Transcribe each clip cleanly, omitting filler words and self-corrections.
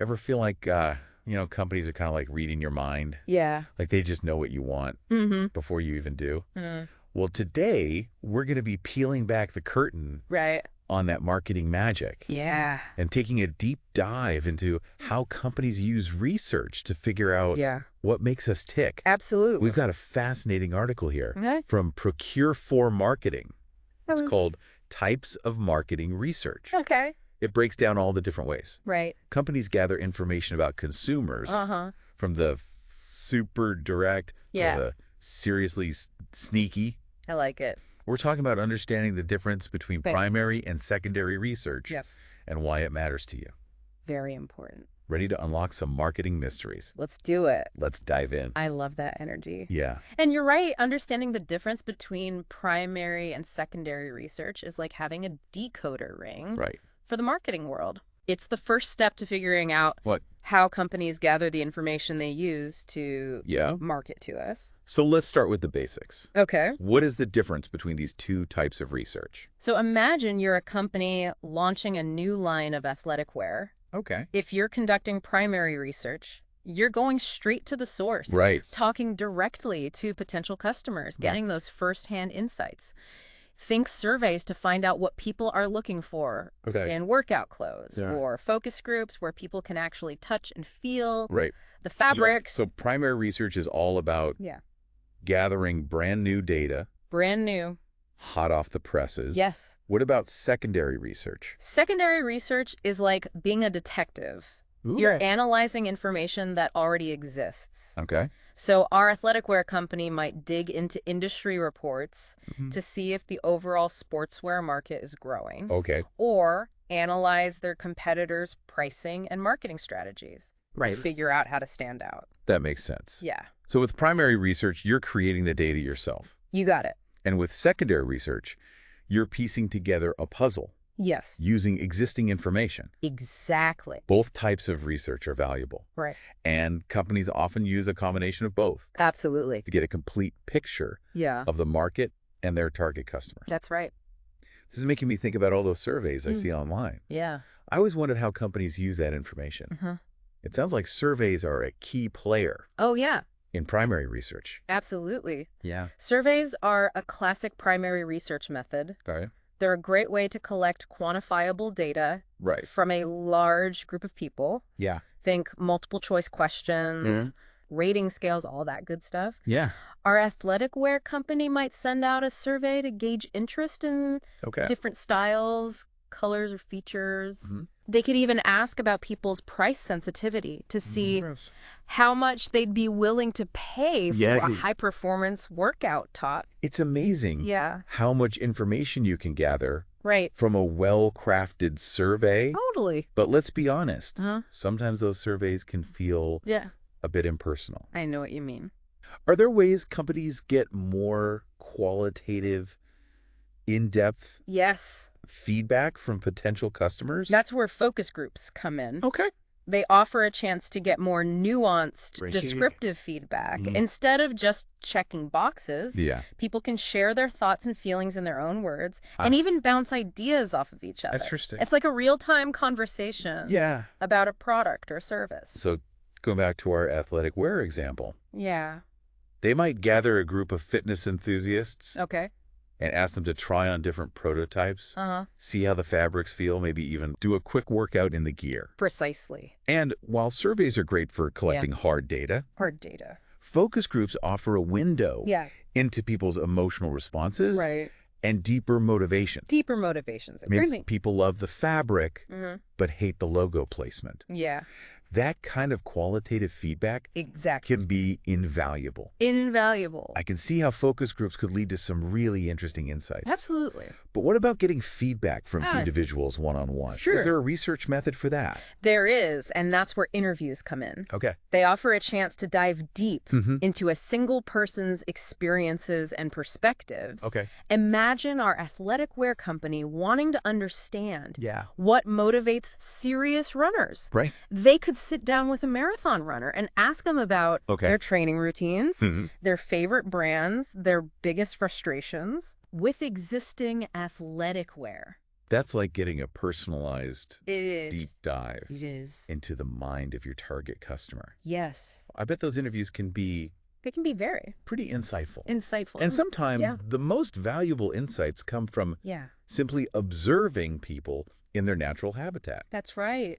Ever feel like, companies are kind of like reading your mind? Yeah. Like they just know what you want Mm-hmm. before you even do? Mm. Well, today we're going to be peeling back the curtain Right. on that marketing magic Yeah. and taking a deep dive into how companies use research to figure out Yeah. what makes us tick. Absolutely. We've got a fascinating article here Okay. from Procure for Marketing. It's Um, called Types of Marketing Research. Okay. It breaks down all the different ways Right. companies gather information about consumers, Uh-huh. from the super direct to Yeah. the seriously sneaky. I like it. We're talking about understanding the difference between Right. primary and secondary research Yes. and why it matters to you. Very important. Ready to unlock some marketing mysteries? Let's do it. Let's dive in. I love that energy. Yeah. And you're right, understanding the difference between primary and secondary research is like having a decoder ring Right. for the marketing world. It's the first step to figuring out What? how companies gather the information they use to Yeah. market to us. So let's start with the basics. Okay. What is the difference between these two types of research? So imagine you're a company launching a new line of athletic wear. Okay. If you're conducting primary research, you're going straight to the source. Right. Talking directly to potential customers, Yeah. getting those firsthand insights. Think surveys to find out what people are looking for Okay. in workout clothes, Yeah. or focus groups where people can actually touch and feel Right. the fabrics. So primary research is all about Yeah. gathering brand new data, Brand new. hot off the presses. Yes. What about secondary research? Secondary research is like being a detective. Ooh. You're analyzing information that already exists. Okay. So our athletic wear company might dig into industry reports Mhm. to see if the overall sportswear market is growing, Okay. or analyze their competitors' pricing and marketing strategies to figure out how to stand out. That makes sense. Yeah, So with primary research, you're creating the data yourself. you got it. And with secondary research, you're piecing together a puzzle Yes, using existing information. exactly. Both types of research are valuable, Right. and companies often use a combination of both Absolutely. to get a complete picture Yeah, of the market and their target customers. that's right. This is making me think about all those surveys I see online. Yeah. I always wondered how companies use that information. Uh-huh. It sounds like surveys are a key player Oh, yeah, in primary research. absolutely. Yeah. Surveys are a classic primary research method. Okay. They're a great way to collect quantifiable data Right. from a large group of people. Yeah. Think multiple choice questions, Mhm. rating scales, all that good stuff. Yeah. Our athletic wear company might send out a survey to gauge interest in Okay. different styles, colors, or features. Mhm. They could even ask about people's price sensitivity to see Yes. how much they'd be willing to pay for Yes. a high-performance workout top. It's amazing Yeah, how much information you can gather right. from a well-crafted survey. Totally. But let's be honest, Huh? sometimes those surveys can feel Yeah, a bit impersonal. I know what you mean. Are there ways companies get more qualitative, in-depth Yes, feedback from potential customers? that's where focus groups come in. Okay. They offer a chance to get more nuanced, Right. descriptive feedback. Mhm. Instead of just checking boxes, Yeah. people can share their thoughts and feelings in their own words Ah. and even bounce ideas off of each other. Interesting. It's like a real-time conversation Yeah. about a product or service. So going back to our athletic wear example, Yeah. they might gather a group of fitness enthusiasts Okay. and ask them to try on different prototypes, Uh-huh. see how the fabrics feel, maybe even do a quick workout in the gear. Precisely. And while surveys are great for collecting hard data, Hard data. focus groups offer a window Yeah. into people's emotional responses Right. and deeper motivation. Deeper motivations. I mean, Agree. people love the fabric, Mm-hmm. but hate the logo placement. Yeah. That kind of qualitative feedback Exactly. can be invaluable. Invaluable. I can see how focus groups could lead to some really interesting insights. Absolutely. But what about getting feedback from Ah, individuals one-on-one? sure. Is there a research method for that? There is, and that's where interviews come in. Okay. They offer a chance to dive deep Mhm. into a single person's experiences and perspectives. Okay. Imagine our athletic wear company wanting to understand Yeah. what motivates serious runners. Right. They could sit down with a marathon runner and ask them about Okay. their training routines, Mhm. their favorite brands, their biggest frustrations with existing athletic wear. That's like getting a personalized It is. deep dive It is. into the mind of your target customer. Yes. I bet those interviews can be They can be very pretty insightful. insightful. And sometimes Yeah. the most valuable insights come from Yeah. simply observing people in their natural habitat. That's right.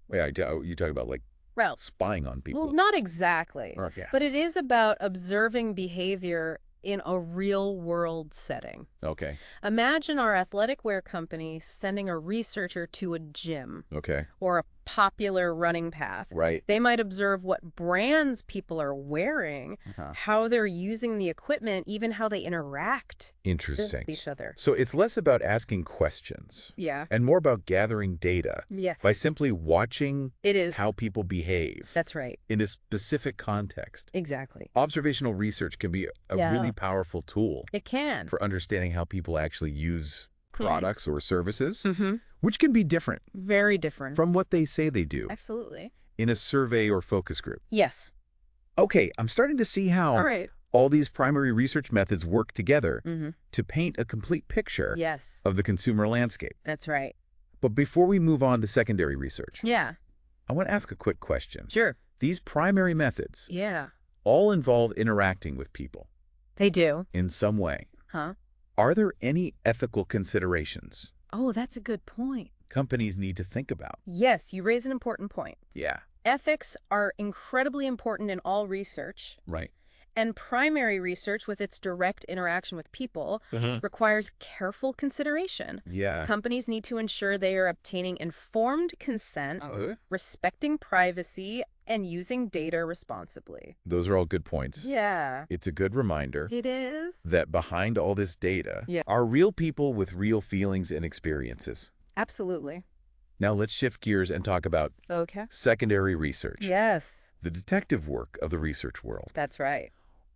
Wait, you talk about like Well, spying on people. well, not exactly. Yeah. But it is about observing behavior in a real-world setting. Okay. Imagine our athletic wear company sending a researcher to a gym Okay. or a popular running path. Right. They might observe what brands people are wearing, how they're using the equipment, even how they interact Interesting. with each other. So it's less about asking questions Yeah. and more about gathering data Yes. by simply watching It is. how people behave That's right. in a specific context. Exactly. Observational research can be a Yeah. really powerful tool It can. for understanding how people actually use products or services, Mm-hmm. which can be different Very different. from what they say they do Absolutely. in a survey or focus group. Yes. Okay, I'm starting to see how All right. all these primary research methods work together Mm-hmm. to paint a complete picture Yes. of the consumer landscape. That's right. But before we move on to secondary research, Yeah. I want to ask a quick question. Sure. These primary methods Yeah. all involve interacting with people They do. in some way. Huh? Are there any ethical considerations Oh, that's a good point. companies need to think about? Yes, you raise an important point. Yeah. Ethics are incredibly important in all research, Right. and primary research with its direct interaction with people requires careful consideration. Yeah. Companies need to ensure they are obtaining informed consent, respecting privacy, and using data responsibly. Those are all good points. Yeah. It's a good reminder It is. that behind all this data Yeah. are real people with real feelings and experiences. Absolutely. Now let's shift gears and talk about Okay. secondary research, Yes, the detective work of the research world. that's right.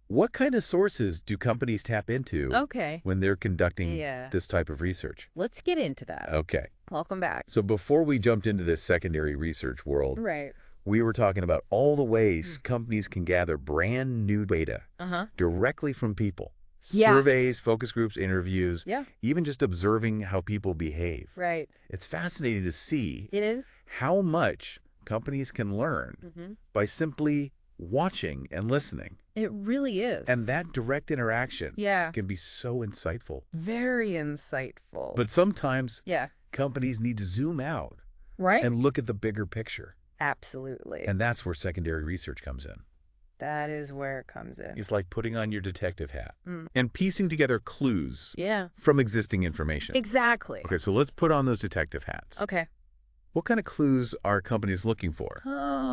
What kind of sources do companies tap into Okay. when they're conducting Yeah. this type of research? Let's get into that. Okay. Welcome back. So before we jumped into this secondary research world, Right. we were talking about all the ways companies can gather brand new data Uh-huh. directly from people. Yeah. Surveys, focus groups, interviews, Yeah. even just observing how people behave. Right. It's fascinating to see It is. how much companies can learn Mm-hmm. by simply watching and listening. It really is. And that direct interaction Yeah. can be so insightful. Very insightful. But sometimes yeah. companies need to zoom out Right? and look at the bigger picture. Absolutely. And that's where secondary research comes in. That is where it comes in. It's like putting on your detective hat Mm. and piecing together clues Yeah. from existing information. Exactly. Okay, so let's put on those detective hats. Okay. What kind of clues are companies looking for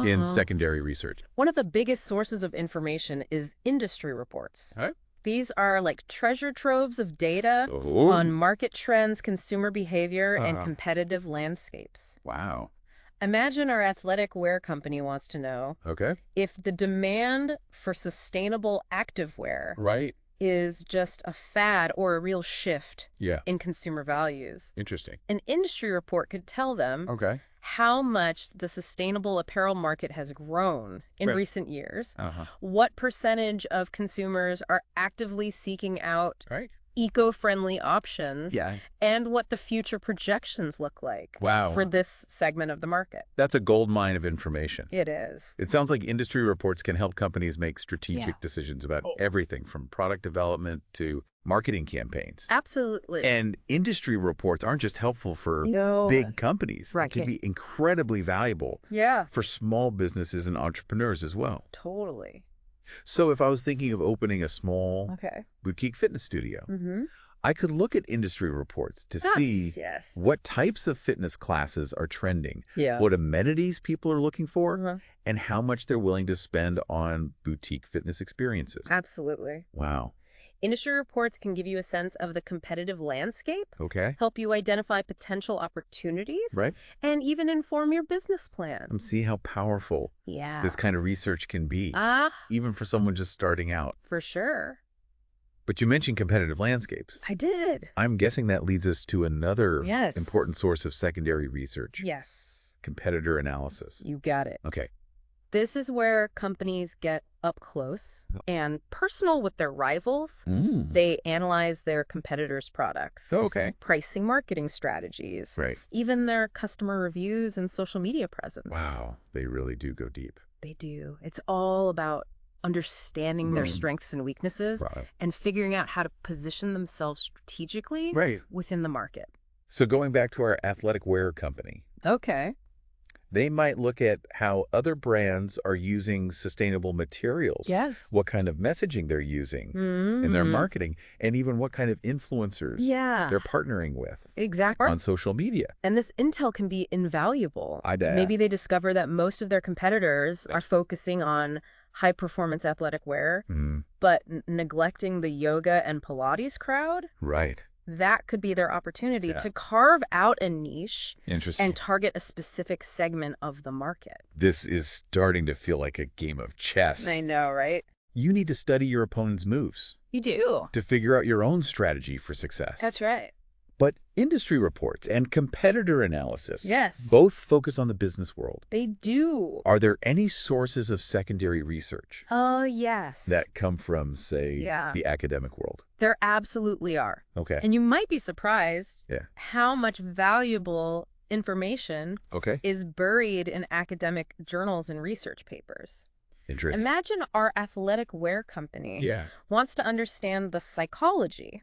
in secondary research? One of the biggest sources of information is industry reports. All right. These are like treasure troves of data Oh, on market trends, consumer behavior, and Uh-huh. competitive landscapes. wow. Imagine our athletic wear company wants to know Okay. if the demand for sustainable activewear Right. is just a fad or a real shift Yeah. in consumer values. Interesting. An industry report could tell them Okay. how much the sustainable apparel market has grown in Right. recent years, Uh-huh. what percentage of consumers are actively seeking out Right. eco-friendly options, Yeah. and what the future projections look like Wow. for this segment of the market. That's a gold mine of information. It is. It sounds like industry reports can help companies make strategic Yeah. decisions about everything from product development to marketing campaigns. Absolutely. And industry reports aren't just helpful for No. big companies. Right. They can be incredibly valuable Yeah, for small businesses and entrepreneurs as well. totally. So if I was thinking of opening a small Okay. boutique fitness studio, Mm-hmm. I could look at industry reports to see Yes. what types of fitness classes are trending, Yeah. what amenities people are looking for, Uh-huh. and how much they're willing to spend on boutique fitness experiences. Absolutely. Wow. Industry reports can give you a sense of the competitive landscape, Okay. help you identify potential opportunities, Right. and even inform your business plan. See how powerful Yeah. this kind of research can be, Ah, even for someone just starting out. for sure. But you mentioned competitive landscapes. I did. I'm guessing that leads us to another Yes. important source of secondary research, Yes. competitor analysis. You got it. Okay. This is where companies get up close and personal with their rivals. They analyze their competitors' products, Okay. pricing, marketing strategies, Right. even their customer reviews and social media presence. Wow. They really do go deep. They do. It's all about understanding their strengths and weaknesses Right. and figuring out how to position themselves strategically Right. within the market. So going back to our athletic wear company, Okay. they might look at how other brands are using sustainable materials. Yes. What kind of messaging they're using in their marketing, and even what kind of influencers they're partnering with Exactly. on social media. And this intel can be invaluable. I bet. Maybe they discover that most of their competitors are focusing on high-performance athletic wear, but neglecting the yoga and Pilates crowd. Right. That could be their opportunity to carve out a niche Interesting. and target a specific segment of the market. This is starting to feel like a game of chess. I know, right? You need to study your opponent's moves You do. to figure out your own strategy for success. That's right. But industry reports and competitor analysis Yes. both focus on the business world. They do. Are there any sources of secondary research Oh, yes. that come from, say, the academic world? There absolutely are. Okay. And you might be surprised Yeah. how much valuable information Okay. is buried in academic journals and research papers. Interesting. Imagine our athletic wear company wants to understand the psychology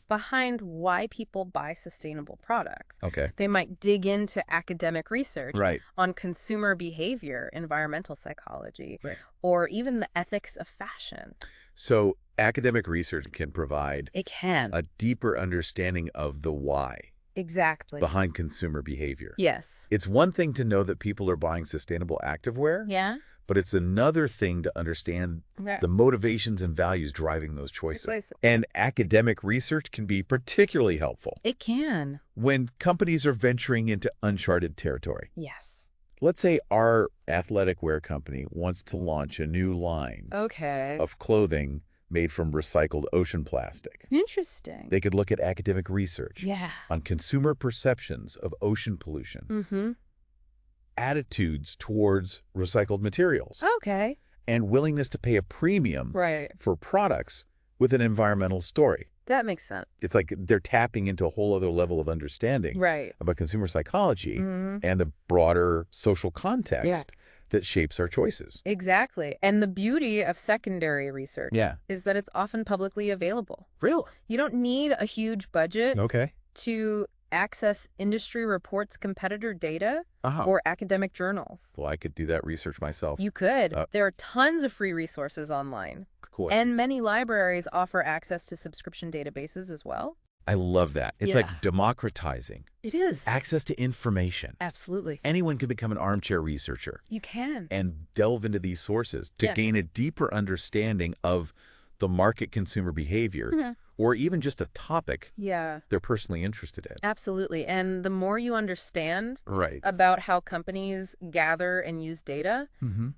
behind why people buy sustainable products. Okay. They might dig into academic research Right. on consumer behavior, environmental psychology, or even the ethics of fashion. So academic research can provide It can. a deeper understanding of the why Exactly. behind consumer behavior. Yes. It's one thing to know that people are buying sustainable activewear, Yeah. but it's another thing to understand the motivations and values driving those choices. And academic research can be particularly helpful It can. when companies are venturing into uncharted territory. Yes. Let's say our athletic wear company wants to launch a new line Okay. of clothing made from recycled ocean plastic. Interesting. They could look at academic research on consumer perceptions of ocean pollution, attitudes towards recycled materials, Okay. and willingness to pay a premium Right. for products with an environmental story. That makes sense. It's like they're tapping into a whole other level of understanding Right. about consumer psychology and the broader social context that shapes our choices. Exactly. And the beauty of secondary research is that it's often publicly available. Really? You don't need a huge budget Okay. to access industry reports, competitor data, or academic journals. Well, I could do that research myself. You could. There are tons of free resources online. Cool. And many libraries offer access to subscription databases as well. I love that. It's like democratizing It is. access to information. Absolutely. Anyone can become an armchair researcher You can. and delve into these sources to gain a deeper understanding of the market consumer behavior or even just a topic they're personally interested in. Absolutely. And the more you understand Right. about how companies gather and use data,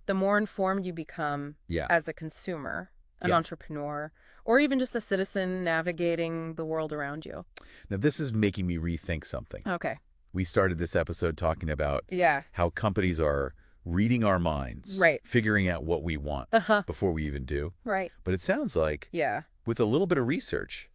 the more informed you become as a consumer, an entrepreneur, or even just a citizen navigating the world around you. Now, this is making me rethink something. Okay. We started this episode talking about how companies are reading our minds, figuring out what we want before we even do. Right. But it sounds like with a little bit of research,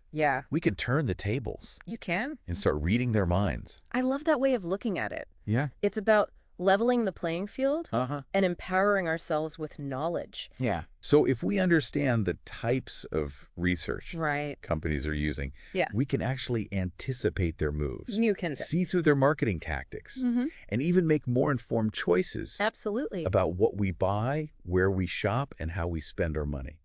we can turn the tables You can. and start reading their minds. I love that way of looking at it. Yeah. It's about leveling the playing field Uh-huh. and empowering ourselves with knowledge. Yeah. So if we understand the types of research Right. companies are using, Yeah. we can actually anticipate their moves, You can. see through their marketing tactics, and even make more informed choices Absolutely. about what we buy, where we shop, and how we spend our money.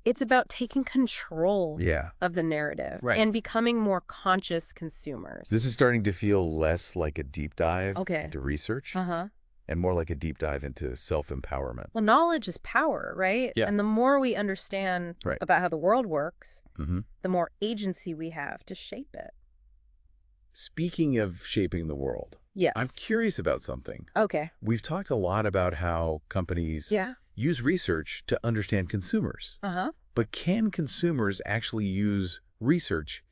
It's about taking control Yeah. of the narrative Right. and becoming more conscious consumers. This is starting to feel less like a deep dive Okay. into research Uh-huh. and more like a deep dive into self-empowerment. Well, knowledge is power, right? Yeah. And the more we understand about how the world works, Mm-hmm. the more agency we have to shape it. Speaking of shaping the world, Yes. I'm curious about something. Okay. We've talked a lot about how companies use research to understand consumers. Uh-huh. But can consumers actually use research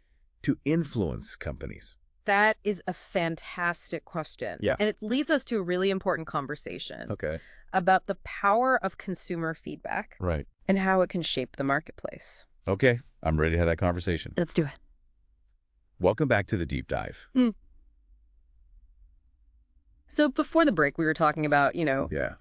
to influence companies? That is a fantastic question. Yeah. And it leads us to a really important conversation. Okay. About the power of consumer feedback. Right. And how it can shape the marketplace. Okay. I'm ready to have that conversation. Let's do it. Welcome back to the deep dive. So before the break, we were talking about,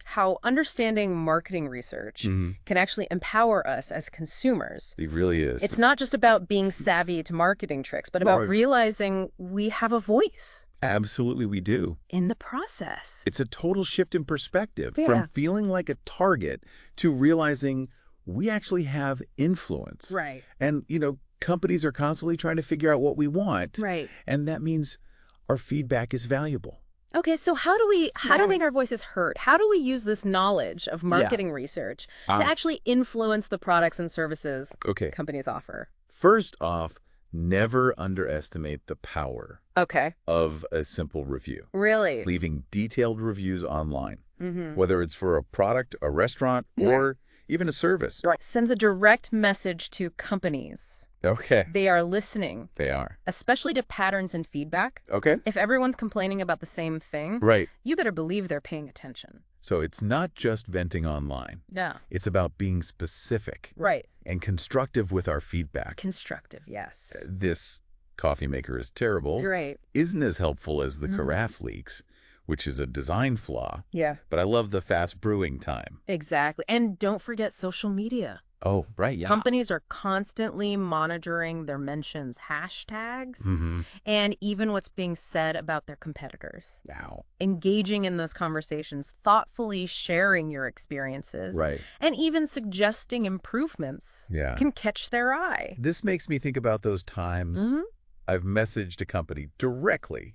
how understanding marketing research can actually empower us as consumers. It really is. It's not just about being savvy to marketing tricks, but about realizing we have a voice. Absolutely, we do. In the process. It's a total shift in perspective from feeling like a target to realizing we actually have influence. Right. And, companies are constantly trying to figure out what we want. Right. And that means our feedback is valuable. Okay, so how do we make our voices heard? How do we use this knowledge of marketing research to actually influence the products and services companies offer? First off, never underestimate the power of a simple review. Really? Leaving detailed reviews online, whether it's for a product, a restaurant, or even a service. Right. Sends a direct message to companies. Okay. They are listening. They are. Especially to patterns and feedback. Okay. If everyone's complaining about the same thing, you better believe they're paying attention. So it's not just venting online. No. It's about being specific. Right. And constructive with our feedback. Constructive, yes. This coffee maker is terrible. Right. Isn't as helpful as the carafe leaks, which is a design flaw. Yeah. But I love the fast brewing time. Exactly. And don't forget social media. Oh, right, yeah. Companies are constantly monitoring their mentions, hashtags, and even what's being said about their competitors. Wow. Engaging in those conversations, thoughtfully sharing your experiences, and even suggesting improvements can catch their eye. This makes me think about those times I've messaged a company directly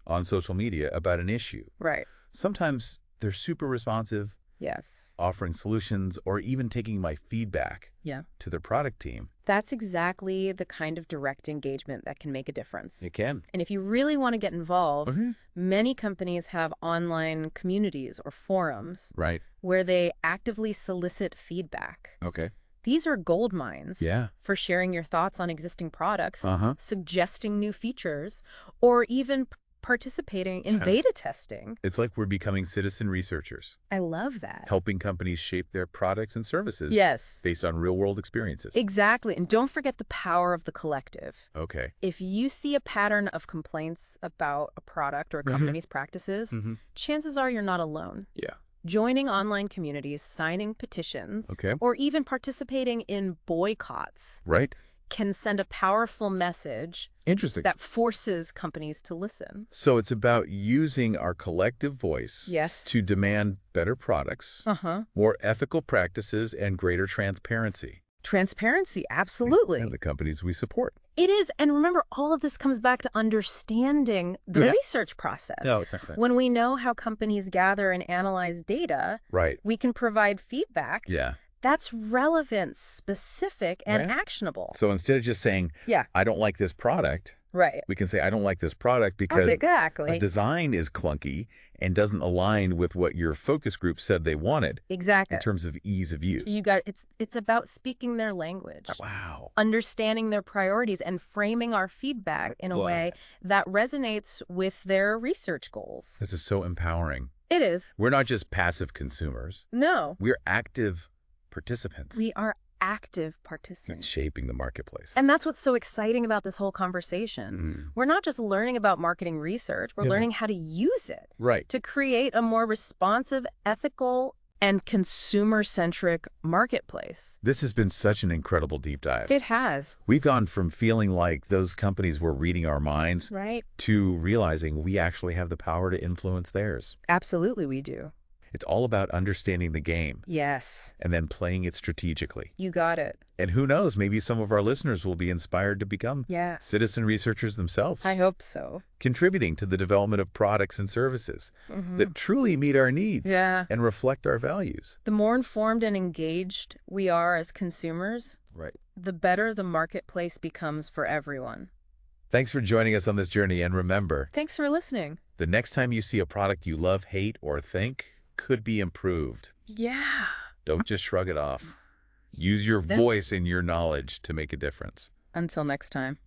on social media about an issue. Right. Sometimes they're super responsive. Yes. Offering solutions or even taking my feedback to their product team. That's exactly the kind of direct engagement that can make a difference. It can. And if you really want to get involved, many companies have online communities or forums where they actively solicit feedback. Okay. These are gold mines for sharing your thoughts on existing products, suggesting new features, or even participating in beta testing. It's like we're becoming citizen researchers. I love that. Helping companies shape their products and services based on real-world experiences. Exactly. And don't forget the power of the collective. Okay. If you see a pattern of complaints about a product or a company's practices, chances are you're not alone. Yeah. Joining online communities, signing petitions, or even participating in boycotts can send a powerful message that forces companies to listen. So it's about using our collective voice to demand better products, more ethical practices, and greater transparency. Transparency, absolutely. And the companies we support. It is. And remember, all of this comes back to understanding the research process. When we know how companies gather and analyze data, we can provide feedback that's relevant, specific, and actionable. So instead of just saying, I don't like this product, we can say, I don't like this product because the design is clunky and doesn't align with what your focus group said they wanted. Exactly. In terms of ease of use. It's about speaking their language. Wow. Understanding their priorities and framing our feedback in a way that resonates with their research goals. This is so empowering. It is. We're not just passive consumers. No. We're active participants. We are active participants. In shaping the marketplace. And that's what's so exciting about this whole conversation. We're not just learning about marketing research, we're learning how to use it to create a more responsive, ethical, and consumer-centric marketplace. This has been such an incredible deep dive. It has. We've gone from feeling like those companies were reading our minds to realizing we actually have the power to influence theirs. Absolutely we do. It's all about understanding the game. Yes. And then playing it strategically. You got it. And who knows, maybe some of our listeners will be inspired to become citizen researchers themselves. I hope so. Contributing to the development of products and services that truly meet our needs and reflect our values. The more informed and engaged we are as consumers, the better the marketplace becomes for everyone. Thanks for joining us on this journey. And remember, thanks for listening. The next time you see a product you love, hate, or think could be improved. Don't just shrug it off. Use your voice and your knowledge to make a difference. Until next time.